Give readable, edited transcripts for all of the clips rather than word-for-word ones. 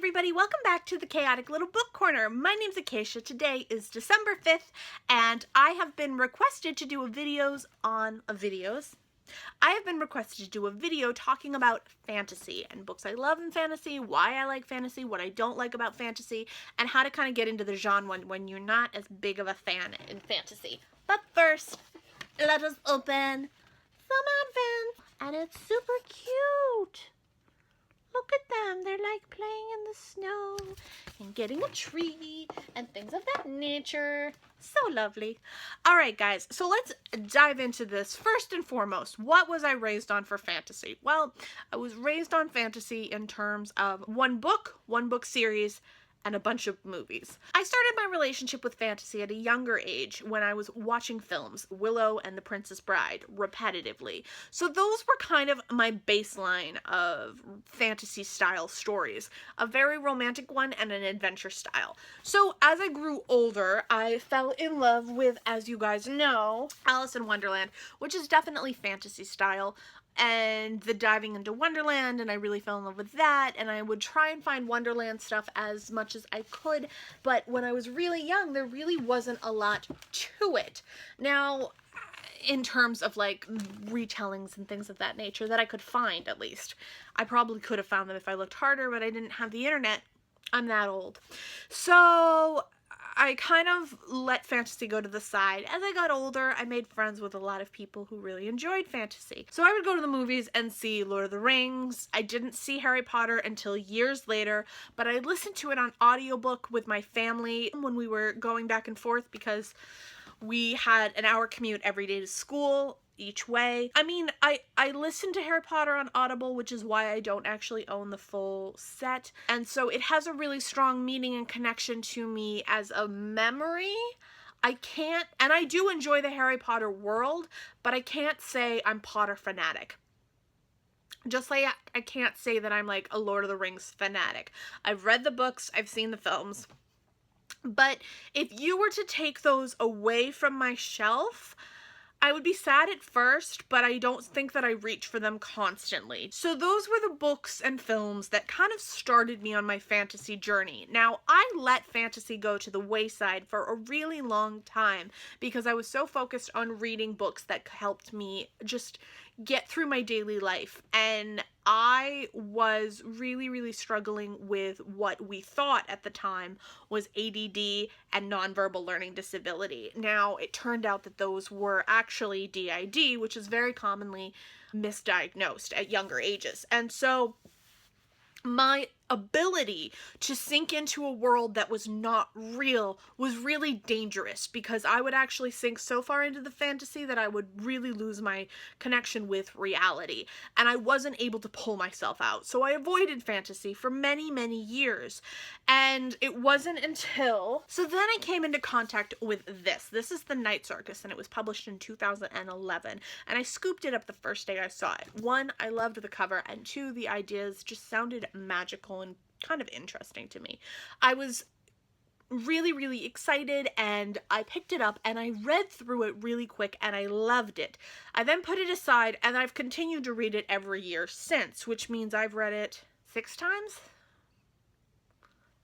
everybody, welcome back to the Chaotic Little Book Corner. My name's Acacia. Today is December 5th and I have been requested to do I have been requested to do a video talking about fantasy and books I love in fantasy, why I like fantasy, what I don't like about fantasy, and how to kind of get into the genre when you're not as big of a fan in fantasy. But first, let us open some Advent, and it's super cute. Look at them, they're like playing in the snow and getting a tree and things of that nature. So lovely. All right, guys, so let's dive into this. First and foremost, what was I raised on for fantasy? Well, I was raised on fantasy in terms of one book series, and a bunch of movies. I started my relationship with fantasy at a younger age when I was watching films, Willow and The Princess Bride, repetitively. So those were kind of my baseline of fantasy style stories. A very romantic one and an adventure style. So as I grew older, I fell in love with, as you guys know, Alice in Wonderland, which is definitely fantasy style, and the diving into Wonderland, and I really fell in love with that, and I would try and find Wonderland stuff as much as I could, but when I was really young, there really wasn't a lot to it. Now, in terms of like retellings and things of that nature that I could find, at least. I probably could have found them if I looked harder, but I didn't have the internet. I'm that old. So I kind of let fantasy go to the side. As I got older, I made friends with a lot of people who really enjoyed fantasy. So I would go to the movies and see Lord of the Rings. I didn't see Harry Potter until years later, but I listened to it on audiobook with my family when we were going back and forth because we had an hour commute every day to school each way. I mean, I listened to Harry Potter on Audible, which is why I don't actually own the full set. And so it has a really strong meaning and connection to me as a memory. I can't, and I do enjoy the Harry Potter world, but I can't say I'm Potter fanatic. Just like I can't say that I'm like a Lord of the Rings fanatic. I've read the books, I've seen the films. But if you were to take those away from my shelf, I would be sad at first, but I don't think that I reach for them constantly. So those were the books and films that kind of started me on my fantasy journey. Now, I let fantasy go to the wayside for a really long time because I was so focused on reading books that helped me just get through my daily life, and I was really struggling with what we thought at the time was ADD and nonverbal learning disability. Now, it turned out that those were actually DID, which is very commonly misdiagnosed at younger ages. And so my ability to sink into a world that was not real was really dangerous because I would actually sink so far into the fantasy that I would really lose my connection with reality, and I wasn't able to pull myself out. So I avoided fantasy for many years, and it wasn't until so then I came into contact with this. This is the Night Circus, and it was published in 2011, and I scooped it up the first day I saw it. One, I loved the cover, and two, the ideas just sounded magical and kind of interesting to me. I was really excited, and I picked it up and I read through it really quick and I loved it. I then put it aside and I've continued to read it every year since, which means I've read it 6 times.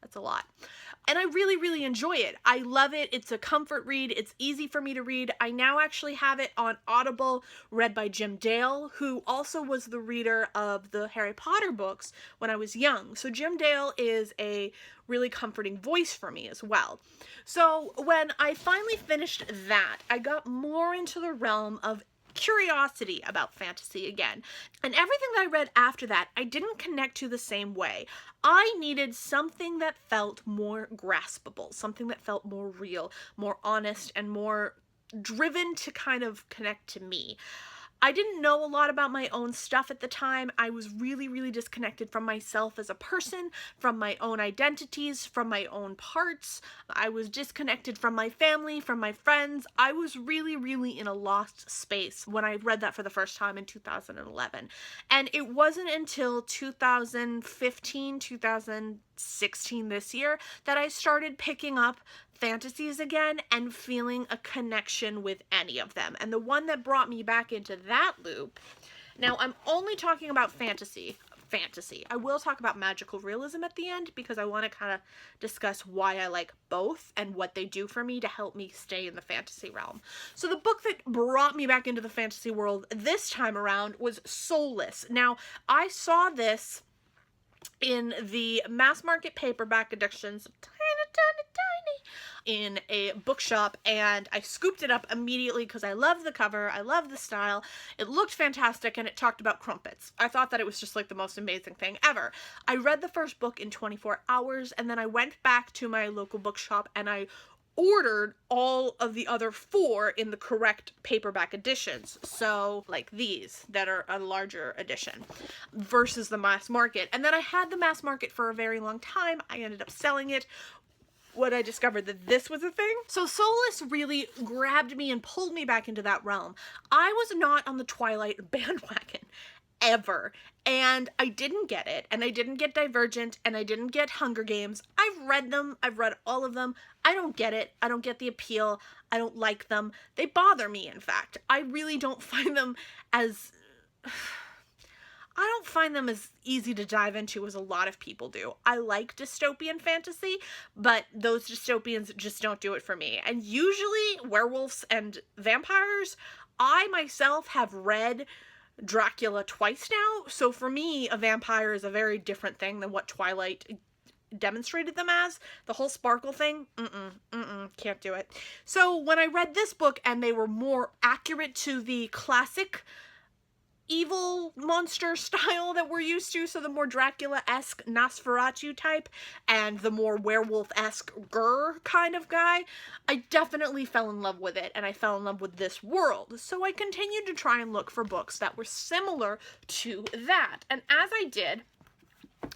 That's a lot. And I really enjoy it. I love it. It's a comfort read. It's easy for me to read. I now actually have it on Audible, read by Jim Dale, who also was the reader of the Harry Potter books when I was young. So Jim Dale is a really comforting voice for me as well. So when I finally finished that, I got more into the realm of curiosity about fantasy again. And everything that I read after that, I didn't connect to the same way. I needed something that felt more graspable, something that felt more real, more honest, and more driven to kind of connect to me. I didn't know a lot about my own stuff at the time. I was really disconnected from myself as a person, from my own identities, from my own parts. I was disconnected from my family, from my friends. I was really in a lost space when I read that for the first time in 2011. And it wasn't until 2015, 2016 this year that I started picking up fantasies again and feeling a connection with any of them. And the one that brought me back into that loop, now I'm only talking about fantasy fantasy. I will talk about magical realism at the end because I want to kind of discuss why I like both and what they do for me to help me stay in the fantasy realm. So the book that brought me back into the fantasy world this time around was Soulless. Now, I saw this in the mass market paperback editions, tiny in a bookshop, and I scooped it up immediately because I love the cover, I love the style, it looked fantastic, and it talked about crumpets. I thought that it was just like the most amazing thing ever. I read the first book in 24 hours, and then I went back to my local bookshop and I ordered all of the other 4 in the correct paperback editions. So like these that are a larger edition versus the mass market. And then I had the mass market for a very long time. I ended up selling it when I discovered that this was a thing. So Soulless really grabbed me and pulled me back into that realm. I was not on the Twilight bandwagon ever, and I didn't get it, and I didn't get Divergent, and I didn't get Hunger Games. I've read them, I've read all of them. I don't get it. I don't get the appeal. I don't like them. They bother me, in fact. I really don't find them as easy to dive into as a lot of people do. I like dystopian fantasy, but those dystopians just don't do it for me. And usually werewolves and vampires, I myself have read Dracula twice now, so for me, a vampire is a very different thing than what Twilight demonstrated them as. The whole sparkle thing, can't do it. So when I read this book and they were more accurate to the classic evil monster style that we're used to, so the more Dracula-esque Nosferatu type and the more werewolf-esque Grr kind of guy, I definitely fell in love with it, and I fell in love with this world. So I continued to try and look for books that were similar to that, and as I did,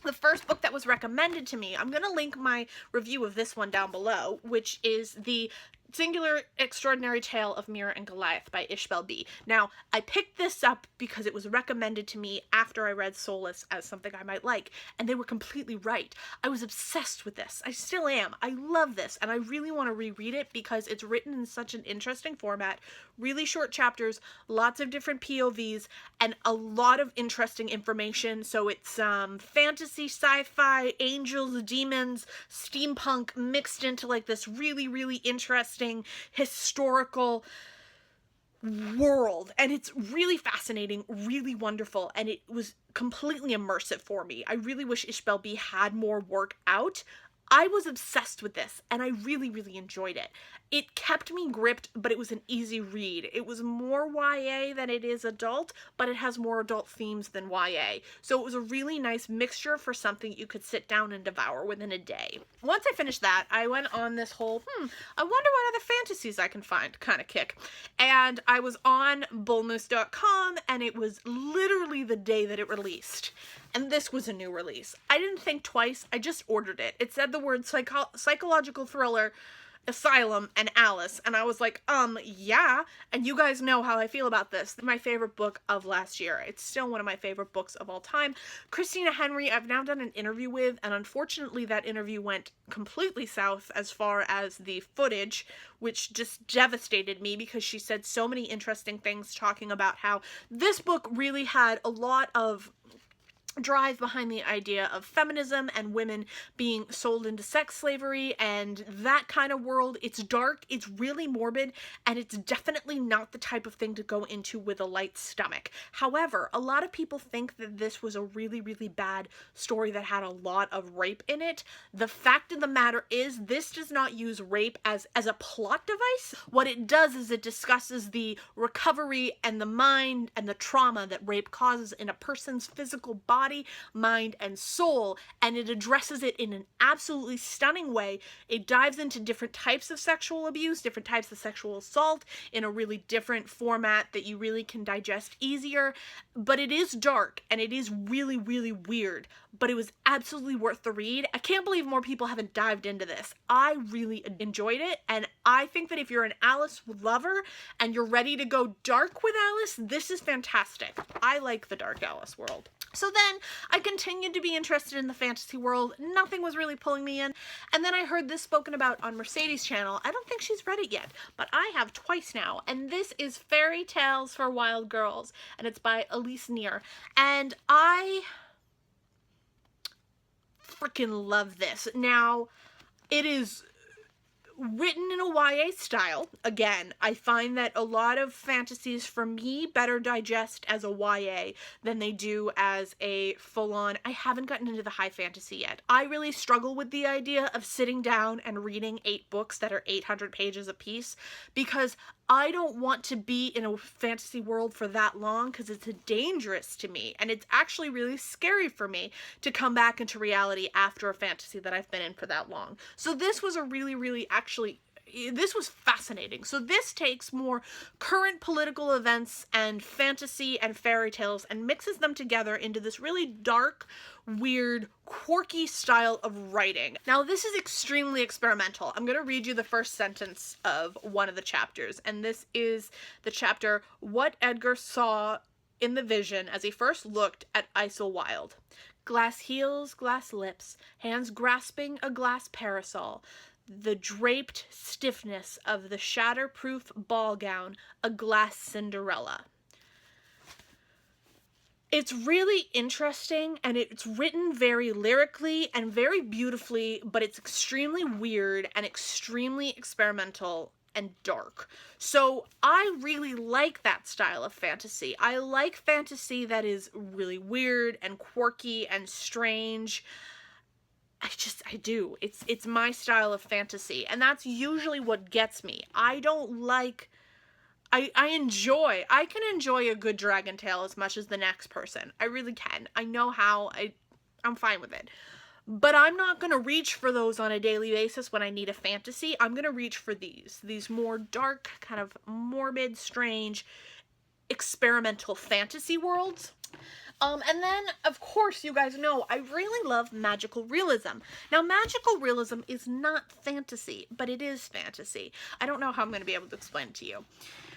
the first book that was recommended to me, I'm going to link my review of this one down below, which is the Singular Extraordinary Tale of Mira and Goliath by Ishbel B. Now, I picked this up because it was recommended to me after I read Soulless as something I might like, and they were completely right. I was obsessed with this. I still am. I love this, and I really want to reread it because it's written in such an interesting format, really short chapters, lots of different POVs, and a lot of interesting information. So it's fantasy, sci-fi, angels, demons, steampunk mixed into like this really, really interesting historical world, and it's really fascinating, really wonderful, and it was completely immersive for me. I really wish Ishbel B had more work out. I was obsessed with this, and I really, really enjoyed it. It kept me gripped, but it was an easy read. It was more YA than it is adult, but it has more adult themes than YA. So it was a really nice mixture for something you could sit down and devour within a day. Once I finished that, I went on this whole, I wonder what other fantasies I can find kind of kick. And I was on bullmoose.com, and it was literally the day that it released. And this was a new release. I didn't think twice, I just ordered it. It said the word psychological thriller, Asylum, and Alice, and I was like, yeah, and you guys know how I feel about this. My favorite book of last year. It's still one of my favorite books of all time. Christina Henry, I've now done an interview with, and unfortunately that interview went completely south as far as the footage, which just devastated me because she said so many interesting things talking about how this book really had a lot of drive behind the idea of feminism and women being sold into sex slavery and that kind of world. It's dark, it's really morbid, and it's definitely not the type of thing to go into with a light stomach. However, a lot of people think that this was a really, really bad story that had a lot of rape in it. The fact of the matter is, this does not use rape as a plot device. What it does is it discusses the recovery and the mind and the trauma that rape causes in a person's physical body, mind, and soul, and it addresses it in an absolutely stunning way. It dives into different types of sexual abuse, different types of sexual assault in a really different format that you really can digest easier, but it is dark, and it is really, really weird, but it was absolutely worth the read. I can't believe more people haven't dived into this. I really enjoyed it, and I think that if you're an Alice lover and you're ready to go dark with Alice, this is fantastic. I like the dark Alice world. So then I continued to be interested in the fantasy world. Nothing was really pulling me in. And then I heard this spoken about on Mercedes' channel. I don't think she's read it yet, but I have twice now. And this is Fairy Tales for Wild Girls, and it's by Elise Near. And I freaking love this. Now, it is written in a YA style. Again, I find that a lot of fantasies for me better digest as a YA than they do as a full-on. I haven't gotten into the high fantasy yet. I really struggle with the idea of sitting down and reading 8 books that are 800 pages a piece, because I don't want to be in a fantasy world for that long, because it's dangerous to me, and it's actually really scary for me to come back into reality after a fantasy that I've been in for that long. So this was a really, this was fascinating. So this takes more current political events and fantasy and fairy tales and mixes them together into this really dark, weird, quirky style of writing. Now, this is extremely experimental. I'm going to read you the first sentence of one of the chapters, and this is the chapter, What Edgar Saw in the Vision as he first looked at Isleswild. Glass heels, glass lips, hands grasping a glass parasol, the draped stiffness of the shatterproof ball gown, a glass Cinderella. It's really interesting, and it's written very lyrically and very beautifully, but it's extremely weird and extremely experimental and dark. So I really like that style of fantasy. I like fantasy that is really weird and quirky and strange. I do. It's my style of fantasy, and that's usually what gets me. I can enjoy a good dragon tale as much as the next person. I really can. I know how. I'm fine with it. But I'm not going to reach for those on a daily basis when I need a fantasy. I'm going to reach for these more dark, kind of morbid, strange, experimental fantasy worlds. And then, of course, you guys know, I really love magical realism. Now, magical realism is not fantasy, but it is fantasy. I don't know how I'm going to be able to explain it to you.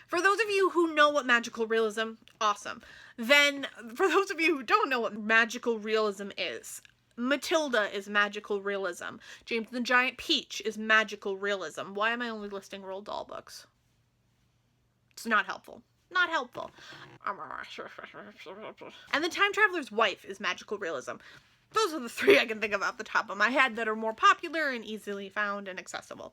For those of you who know what magical realism, awesome. Then, for those of you who don't know what magical realism is, Matilda is magical realism. James the Giant Peach is magical realism. Why am I only listing Roald Dahl books? It's not helpful. Not helpful. And The Time Traveler's Wife is magical realism. Those are the 3 I can think of off the top of my head that are more popular and easily found and accessible.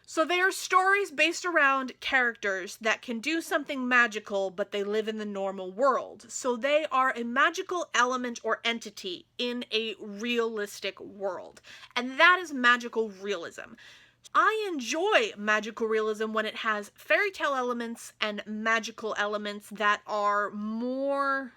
So they are stories based around characters that can do something magical, but they live in the normal world. So they are a magical element or entity in a realistic world. And that is magical realism. I enjoy magical realism when it has fairy tale elements and magical elements that are more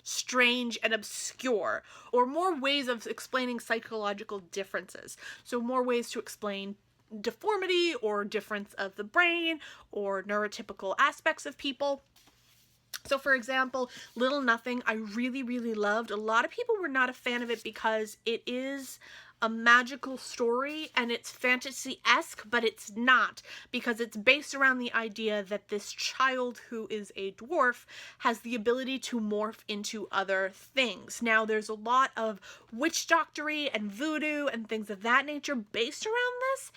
strange and obscure, or more ways of explaining psychological differences. So more ways to explain deformity or difference of the brain or neurotypical aspects of people. So for example, Little Nothing, I really loved. A lot of people were not a fan of it because it is a magical story and it's fantasy-esque, but it's not, because it's based around the idea that this child who is a dwarf has the ability to morph into other things. Now, there's a lot of witch doctory and voodoo and things of that nature based around this,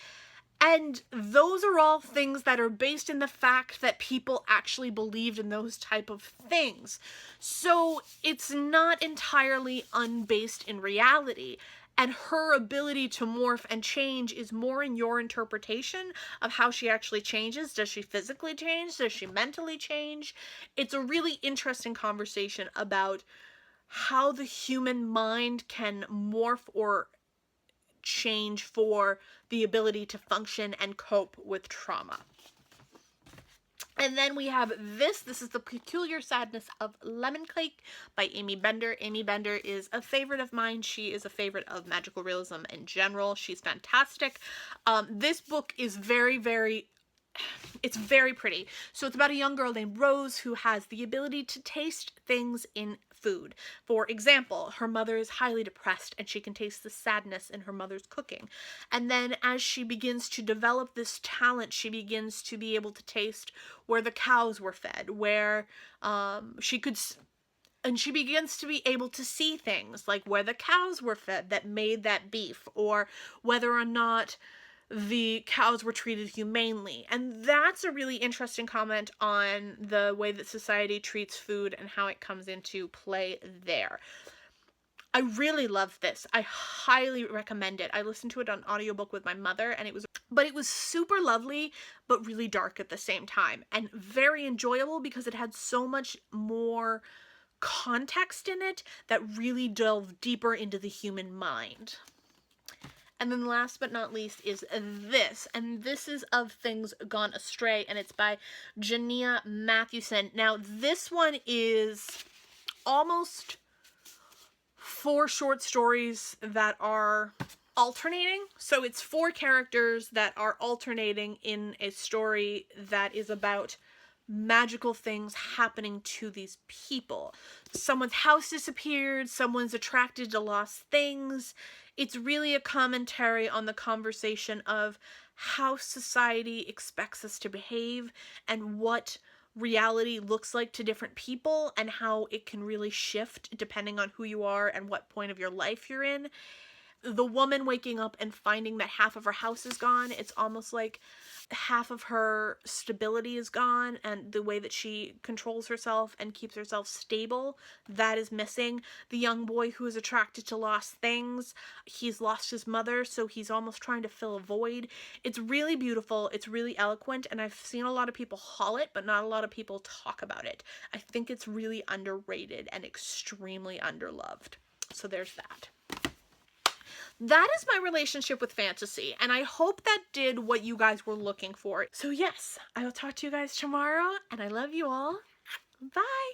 and those are all things that are based in the fact that people actually believed in those type of things. So it's not entirely unbased in reality. And her ability to morph and change is more in your interpretation of how she actually changes. Does she physically change? Does she mentally change? It's a really interesting conversation about how the human mind can morph or change for the ability to function and cope with trauma. And then we have this is The Peculiar Sadness of Lemon Cake by Amy Bender. Amy Bender is a favorite of mine. She is a favorite of magical realism in general. She's fantastic. This book is it's very pretty. So it's about a young girl named Rose who has the ability to taste things in food. For example, her mother is highly depressed and she can taste the sadness in her mother's cooking. And then as she begins to develop this talent, she begins to be able to taste where the cows were fed, where she begins to be able to see things like where the cows were fed that made that beef, or whether or not the cows were treated humanely. And that's a really interesting comment on the way that society treats food and how it comes into play there. I really loved this. I highly recommend it. I listened to it on audiobook with my mother, and it was super lovely, but really dark at the same time, and very enjoyable because it had so much more context in it that really delved deeper into the human mind. And then last but not least is this, and this is Of Things Gone Astray, and it's by Jania Mathewson. Now, this one is almost 4 short stories that are alternating. So it's 4 characters that are alternating in a story that is about magical things happening to these people. Someone's house disappeared, someone's attracted to lost things. It's really a commentary on the conversation of how society expects us to behave and what reality looks like to different people, and how it can really shift depending on who you are and what point of your life you're in. The woman waking up and finding that half of her house is gone, it's almost like half of her stability is gone, and the way that she controls herself and keeps herself stable, that is missing. The young boy who is attracted to lost things, he's lost his mother, so he's almost trying to fill a void. It's really beautiful, it's really eloquent, and I've seen a lot of people haul it, but not a lot of people talk about it. I think it's really underrated and extremely underloved. So there's that. That is my relationship with fantasy, and I hope that did what you guys were looking for. So yes, I will talk to you guys tomorrow, and I love you all. Bye!